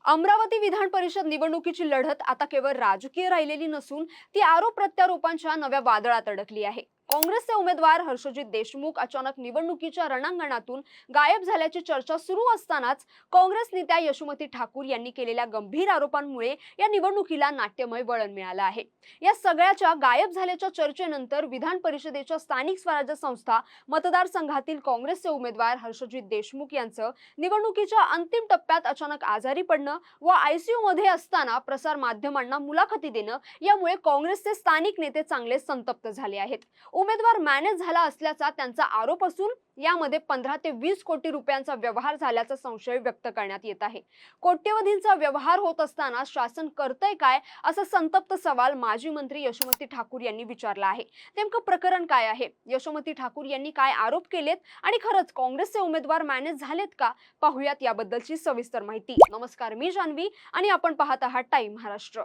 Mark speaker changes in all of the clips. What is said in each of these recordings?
Speaker 1: अमरावती विधान परिषद निवडणुकीची लढत आता केवळ राजकीय राहिलेली नसून ती आरोप प्रत्यारोपांच्या नव्या वादळात अडकली आहे। काँग्रेसचे उमेदवार हर्षजित देशमुख अचानक निवडणुकीच्या रणांगणातून गायब झाल्याची चर्चा सुरू असतानाच काँग्रेस नेत्या यशोमती ठाकूर यांनी केलेल्या गंभीर आरोपांमुळे या निवडणुकीला नाट्यमय वळण मिळालं आहे। या सगळ्याच्या गायब झाल्याच्या चर्चेनंतर विधान परिषदेच्या स्थानिक स्वराज्य संस्था मतदारसंघातील काँग्रेसचे उमेदवार हर्षजित देशमुख यांचं निवडणुकीच्या अंतिम टप्प्यात अचानक आजारी पडणं व आयसीयू मध्ये असताना प्रसार माध्यमांना मुलाखती देणं यामुळे काँग्रेसचे स्थानिक नेते चांगले संतप्त झाले आहेत। उमेदवार मॅनेज झाला असल्याचा त्यांचा आरोप असून यामध्ये 15 ते 20 कोटी रुपयांचा व्यवहार झाल्याचा संशय व्यक्त करण्यात येत आहे। कोट्यवधींचा व्यवहार होत असताना शासन करतंय काय असा संतप्त सवाल माजी मंत्री यशोमती ठाकूर यांनी विचारला आहे। नेमकं प्रकरण काय आहे, यशोमती ठाकूर यांनी काय आरोप केलेत आणि खरंच काँग्रेसचे उमेदवार मॅनेज झालेत का, पाहूयात याबद्दलची सविस्तर माहिती। नमस्कार, मी जान्हवी आणि आपण पाहत आहात टाइम महाराष्ट्र।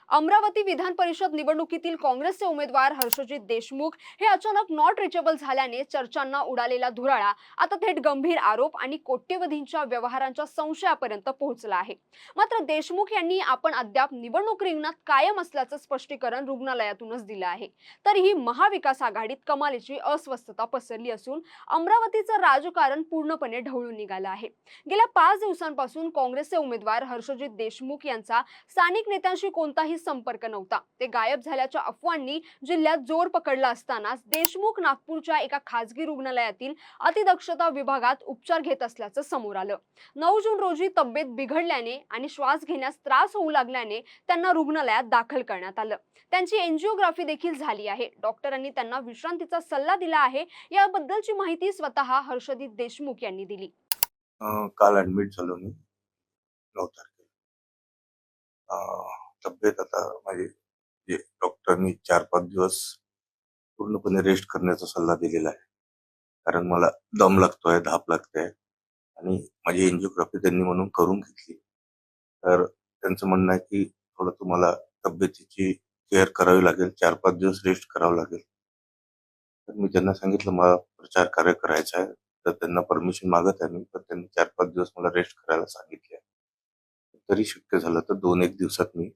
Speaker 1: अमरावती विधान परिषद निवडणुकीतील काँग्रेसचे उमेदवार हर्षजित देशमुख हे अचानक नॉट रिचेबल झाल्याने चर्चांना उडालेला धुराळा आता थेट गंभीर आरोप आणि कोट्यवधींच्या व्यवहारांच्या संशयापर्यंत पोहोचला आहे। मात्र देशमुख यांनी आपण अद्याप निवडणूक रिंगणात कायम असल्याचं स्पष्टीकरण रुग्णालयातूनच दिलं आहे। तरीही महाविकास आघाडीत कमालीची अस्वस्थता पसरली असून अमरावतीचं राजकारण पूर्णपणे ढवळून निघालं आहे। गेल्या 5 दिवसांपासून काँग्रेसचे उमेदवार हर्षजित देशमुख यांचा स्थानिक नेत्यांशी कोणताही संपर्क नव्हता। ते गायब झाल्याच्या अफवांनी जिल्ह्यात जोर पकडला असतानाच देशमुख नागपूरच्या एका खासगी रुग्णालयातील अतिदक्षता विभागात उपचार घेत असल्याचं समोर आलं। 9 जून रोजी तब्येत बिघडल्याने आणि श्वास घेण्यास त्रास होऊ लागल्याने त्यांना रुग्णालयात दाखल करण्यात आलं। त्यांची एंजिओग्राफी देखील झाली आहे। डॉक्टरांनी त्यांना विश्रांतीचा सल्ला दिला आहे। याबद्दलची माहिती स्वतः हर्षजित देशमुख यांनी दिली।
Speaker 2: काल ऍडमिट झालो मी 9 तारखेला। तब्येत आता माझी जे डॉक्टरांनी 4-5 दिवस पूर्णपणे रेस्ट करण्याचा सल्ला दिलेला आहे, कारण मला दम लागतोय, धाप लागते आणि माझी एंजिओग्राफी त्यांनी म्हणून करून घेतली। तर त्यांचं म्हणणं आहे की थोडं तुम्हाला तब्येतीची केअर करावी लागेल, 4-5 दिवस रेस्ट करावं लागेल। तर मी त्यांना सांगितलं मला प्रचार कार्य करायचा आहे, तर त्यांना परमिशन मागत आहे मी, तर त्यांनी 4-5 दिवस मला रेस्ट करायला सांगितले। तरी शक्य झालं तर 2-1 दिवसात मी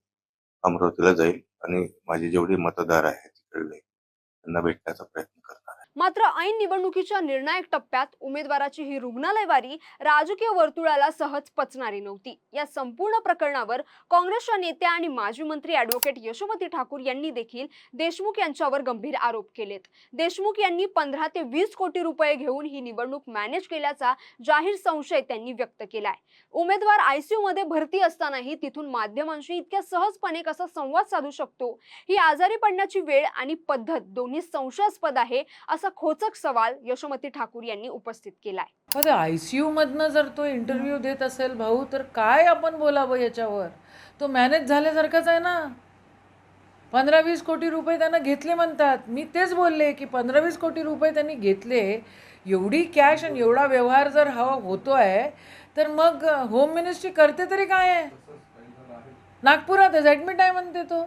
Speaker 2: अमरावतीला जाईल आणि माझे जेवढे मतदार आहेत तिकडले त्यांना भेटण्याचा प्रयत्न करणार आहे।
Speaker 1: मात्र ऐन निवडणुकीच्या निर्णायक टप्प्यात उमेदवाराची ही रुग्णालयवारी राजकीय वर्तुळाला सहज पचणारी नव्हती। या संपूर्ण प्रकरणावर काँग्रेसच्या नेत्या आणि माजी मंत्री ॲडव्होकेट यशोमती ठाकूर यांनी देखील देशमुख यांच्यावर गंभीर आरोप केलेत। देशमुख यांनी 15 ते 20 कोटी रुपये घेऊन ही निवडणूक मॅनेज केल्याचा जाहीर संशय त्यांनी व्यक्त केलाय। उमेदवार आयसीयू मध्ये भरती असतानाही तिथून माध्यमांशी इतक्या सहजपणे कसा संवाद साधू शकतो, ही आजारी पडण्याची वेळ आणि पद्धत दोन्ही संशयास्पद आहे असा खोचक सवाल यशोमती ठाकूर यांनी उपस्थित केलाय।
Speaker 3: आयसीयू मधनं जर तो इंटरव्ह्यू देत असेल भाऊ, तर काय आपण बोलावं याच्यावर? तो मॅनेज झाल्यासारखाच आहे ना। 15-20 कोटी रुपये त्यांना घेतले म्हणतात। मी तेच बोलले की 15-20 कोटी रुपये त्यांनी घेतले। एवढी कॅश आणि एवढा व्यवहार जर हवा होतोय तर मग होम मिनिस्ट्री करते तरी काय आहे? नागपुरातच ॲडमिट आहे म्हणते तो,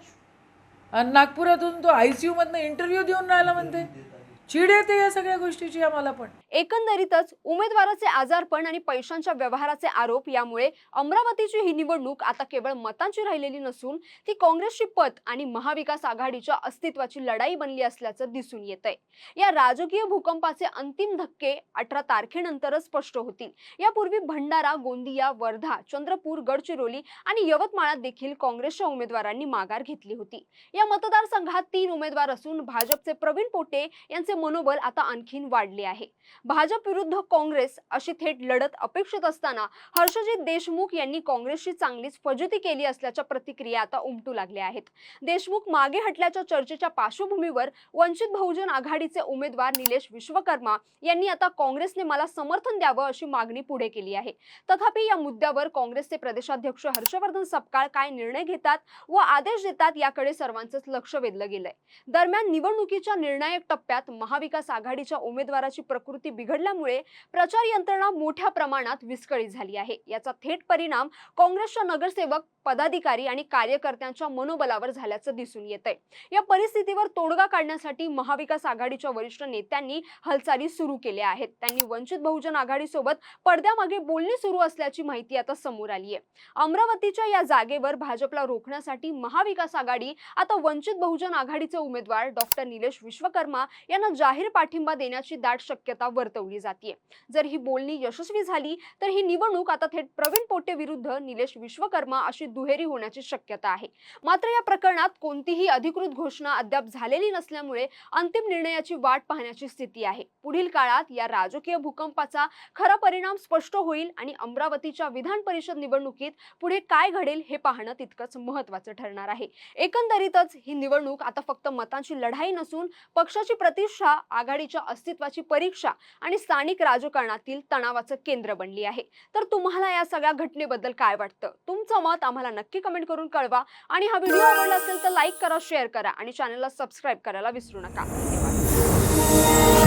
Speaker 3: आणि नागपुरातून तो आयसीयू मधनं इंटरव्ह्यू देऊन राहिला म्हणते। चीड येते या सगळ्या गोष्टीची आम्हाला पण।
Speaker 1: एकंदरीतच उमेदवाराचे आजारपण आणि पैशांच्या व्यवहाराचे आरोप यामुळे अमरावतीची ही निवडणूक आता केवळ मतांची राहिलेली नसून ती काँग्रेसची पत आणि महाविकास आघाडीच्या अस्तित्वाची लढाई बनली असल्याचं दिसून येतंय। या राजकीय भूकंपाचे अंतिम धक्के 18 तारखेनंतरच स्पष्ट होतील। यापूर्वी भंडारा, गोंदिया, वर्धा, चंद्रपूर, गडचिरोली आणि यवतमाळात देखील काँग्रेसच्या उमेदवारांनी माघार घेतली होती। या मतदारसंघात 3 उमेदवार असून भाजपचे प्रवीण पोटे यांचे मनोबल आता आणखीन वाढले आहे। भाजप विरुद्ध काँग्रेस अशी थेट लढत अपेक्षित असताना हर्षजित देशमुख यांनी काँग्रेसची चांगलीच फजिती केली असल्याच्या प्रतिक्रिया आता उमटू लागल्या आहेत। देशमुख मागे हटल्याच्या चर्चेच्या पार्श्वभूमीवर वंचित बहुजन आघाडीचे उमेदवार निलेश विश्वकर्मा यांनी आता काँग्रेसने मला समर्थन द्यावं अशी मागणी पुढे केली आहे। तथापि या मुद्द्यावर काँग्रेसचे प्रदेशाध्यक्ष हर्षवर्धन सपकाळ काय निर्णय घेतात व आदेश देतात याकडे सर्वांचंच लक्ष वेधलं गेलंय। दरम्यान निवडणुकीच्या निर्णायक टप्प्यात महाविकास आघाडीच्या उमेदवाराची प्रकृती बिघडल्यामुळे प्रचार यंत्रणा मोठ्या प्रमाणात विस्कळीत झाली आहे. याचा थेट परिणाम काँग्रेसच्या नगरसेवक, पदाधिकारी आणि कार्यकर्त्यांच्या मनोबलावर झाल्याचं दिसून येतंय. या परिस्थितीवर तोडगा काढण्यासाठी महाविकास आघाडीच्या वरिष्ठ नेत्यांनी हालचाली सुरू केल्या आहेत. त्यांनी वंचित बहुजन आघाडीसोबत पडद्यामागे बोलणी सुरू असल्याची माहिती आता समोर आली आहे. अमरावतीच्या या जागेवर भाजपला रोखण्यासाठी महाविकास आघाडी आता वंचित बहुजन आघाडीचे उमेदवार डॉक्टर निलेश विश्वकर्मा यांना जाहीर पाठिंबा देण्याची दाट शक्यता वर्तवली जाते. जर ही बोलणी यशस्वी झाली तर ही निवडणूक आता थेट प्रवीण पोटे विरुद्ध निलेश विश्वकर्मा अशी दुहेरी होण्याची शक्यता आहे. मात्र या प्रकरणात कोणतीही अधिकृत घोषणा अद्याप झालेली नसल्यामुळे अंतिम निर्णयाची वाट पाहण्याची स्थिती आहे. पुढील काळात या राजकीय भूकंपाचा खरा परिणाम स्पष्ट होईल आणि अमरावतीच्या विधान परिषद निवडणुकीत पुढे काय घडेल हे पाहणं तितकंच महत्त्वाचं ठरणार आहे. एकंदरीतच ही निवडणूक आता फक्त मतांची लढाई नसून पक्षाची प्रतिष्ठा, आघाडीच्या अस्तित्वाची परीक्षा आणि स्थानिक राजकारणातील तणावाचं केंद्र बनली आहे. तर तुम्हाला या सगळ्या घटनेबद्दल काय वाटतं? तुमचं मत आम्हाला नक्की कमेंट करून कळवा आणि हा व्हिडिओ आवडला असेल तर लाईक करा, शेअर करा आणि चॅनलला सबस्क्राईब करायला विसरू नका. धन्यवाद.